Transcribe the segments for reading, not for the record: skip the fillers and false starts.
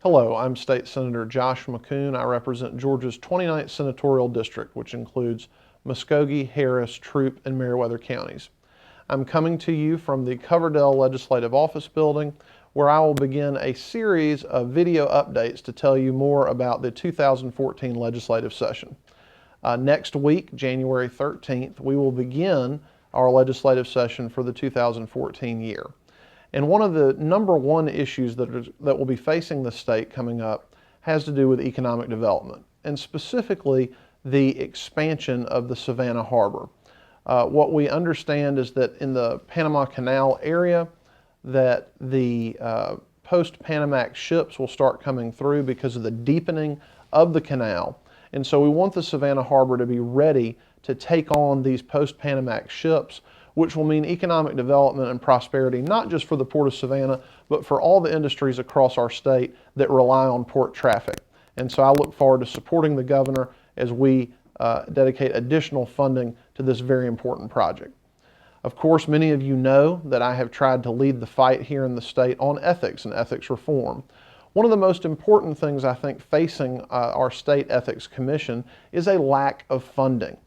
Hello, I'm State Senator Josh McKoon. I represent Georgia's 29th Senatorial District, which includes Muskogee, Harris, Troup, and Meriwether counties. I'm coming to you from the Coverdell Legislative Office Building, where I will begin a series of video updates to tell you more about the 2014 legislative session. Next week, January 13th, we will begin our legislative session for the 2014 year. And one of the number one issues that will be facing the state coming up has to do with economic development, and specifically the expansion of the Savannah Harbor. What we understand is that in the Panama Canal area, that the post-Panamax ships will start coming through because of the deepening of the canal. And so we want the Savannah Harbor to be ready to take on these post-Panamax ships, which will mean economic development and prosperity, not just for the Port of Savannah, but for all the industries across our state that rely on port traffic. And so I look forward to supporting the governor as we dedicate additional funding to this very important project. Of course, many of you know that I have tried to lead the fight here in the state on ethics and ethics reform. One of the most important things I think facing our state ethics commission is a lack of funding.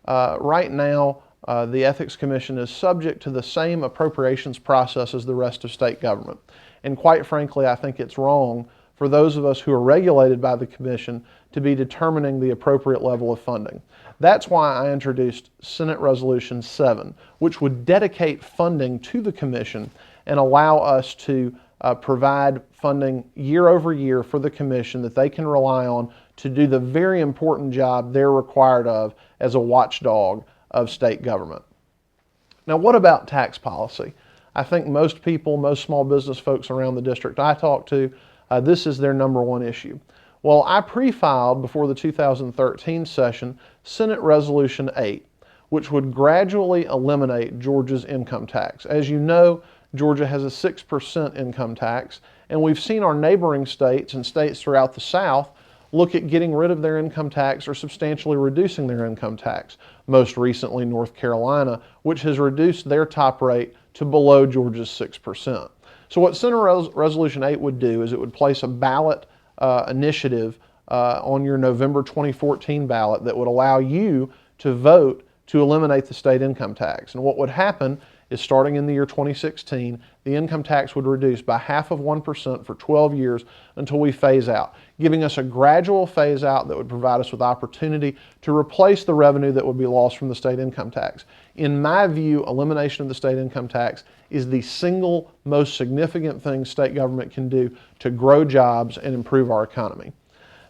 Right now, the Ethics Commission is subject to the same appropriations process as the rest of state government. And quite frankly, I think it's wrong for those of us who are regulated by the Commission to be determining the appropriate level of funding. That's why I introduced Senate Resolution 7, which would dedicate funding to the Commission and allow us to provide funding year over year for the Commission that they can rely on to do the very important job they're required of as a watchdog of state government. Now, what about tax policy? I think most people, most small business folks around the district I talk to, this is their number one issue. Well, I pre-filed before the 2013 session Senate Resolution 8, which would gradually eliminate Georgia's income tax. As you know, Georgia has a 6% income tax, and we've seen our neighboring states and states throughout the South look at getting rid of their income tax or substantially reducing their income tax. Most recently, North Carolina, which has reduced their top rate to below Georgia's 6%. So what Senate Resolution 8 would do is it would place a ballot initiative on your November 2014 ballot that would allow you to vote to eliminate the state income tax. And what would happen is, starting in the year 2016, the income tax would reduce by 0.5% for 12 years until we phase out, giving us a gradual phase out that would provide us with opportunity to replace the revenue that would be lost from the state income tax. In my view, elimination of the state income tax is the single most significant thing state government can do to grow jobs and improve our economy.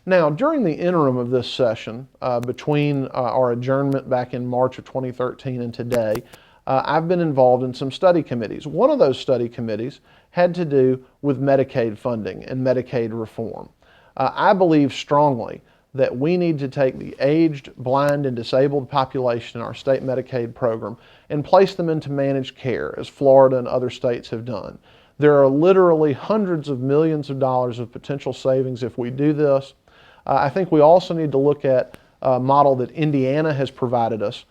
Now, during the interim of this session, between our adjournment back in March of 2013 and today, I've been involved in some study committees. One of those study committees had to do with Medicaid funding and Medicaid reform. I believe strongly that we need to take the aged, blind, and disabled population in our state Medicaid program and place them into managed care, as Florida and other states have done. There are literally hundreds of millions of dollars of potential savings if we do this. I think we also need to look at a model that Indiana has provided us,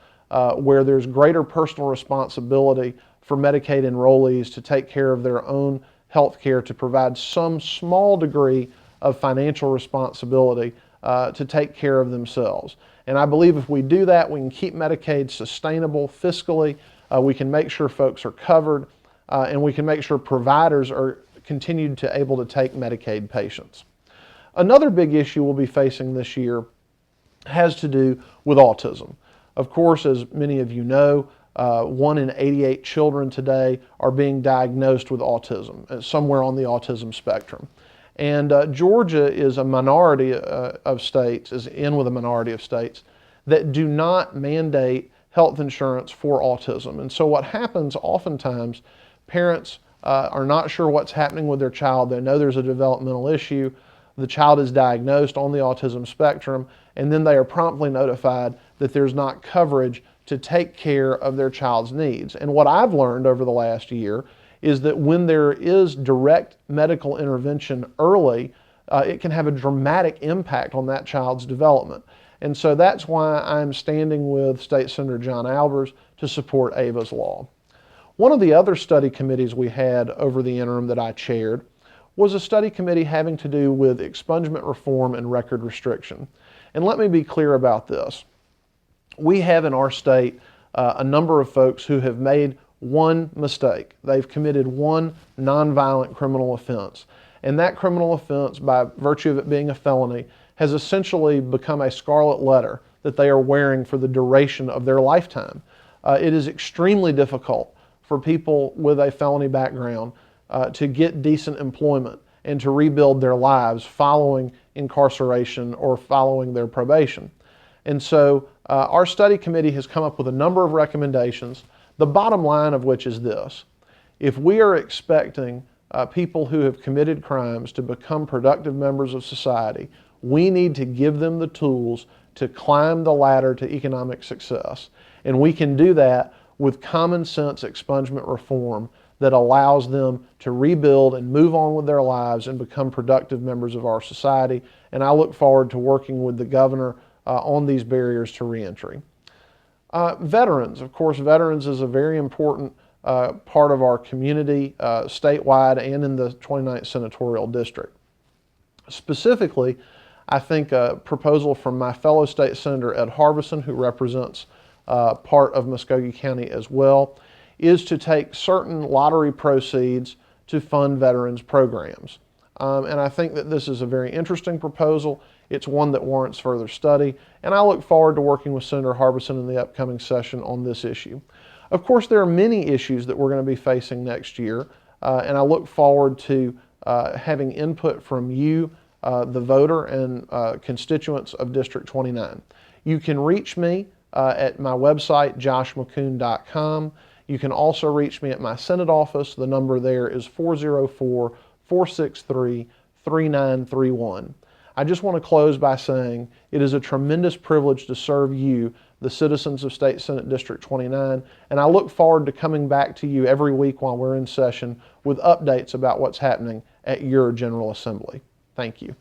where there's greater personal responsibility for Medicaid enrollees to take care of their own health care, to provide some small degree of financial responsibility to take care of themselves. And I believe if we do that, we can keep Medicaid sustainable fiscally, we can make sure folks are covered, and we can make sure providers are continued to able to take Medicaid patients. Another big issue we'll be facing this year has to do with autism. Of course, as many of you know, 1 in 88 children today are being diagnosed with autism, somewhere on the autism spectrum. And Georgia is a minority of states, is in with a minority of states that do not mandate health insurance for autism. And so what happens oftentimes, parents are not sure what's happening with their child. They know there's a developmental issue. The child is diagnosed on the autism spectrum, and then they are promptly notified that there's not coverage to take care of their child's needs. And what I've learned over the last year is that when there is direct medical intervention early, it can have a dramatic impact on that child's development. And so that's why I'm standing with State Senator John Albers to support Ava's law. One of the other study committees we had over the interim that I chaired was a study committee having to do with expungement reform and record restriction. And let me be clear about this. We have in our state a number of folks who have made one mistake. They've committed one nonviolent criminal offense. And that criminal offense, by virtue of it being a felony, has essentially become a scarlet letter that they are wearing for the duration of their lifetime. It is extremely difficult for people with a felony background to get decent employment and to rebuild their lives following incarceration or following their probation. And so our study committee has come up with a number of recommendations, the bottom line of which is this: if we are expecting people who have committed crimes to become productive members of society, we need to give them the tools to climb the ladder to economic success. And we can do that with common sense expungement reform that allows them to rebuild and move on with their lives and become productive members of our society. And I look forward to working with the governor on these barriers to reentry. Veterans, of course, veterans is a very important part of our community statewide and in the 29th Senatorial District. Specifically, I think a proposal from my fellow state senator Ed Harbison, who represents part of Muskogee County as well, is to take certain lottery proceeds to fund veterans programs. And I think that this is a very interesting proposal. It's one that warrants further study, and I look forward to working with Senator Harbison in the upcoming session on this issue. Of course, there are many issues that we're going to be facing next year, and I look forward to having input from you, the voter and constituents of District 29. You can reach me at my website, joshmckoon.com. You can also reach me at my Senate office. The number there is 404-463-3931. I just want to close by saying it is a tremendous privilege to serve you, the citizens of State Senate District 29, and I look forward to coming back to you every week while we're in session with updates about what's happening at your General Assembly. Thank you.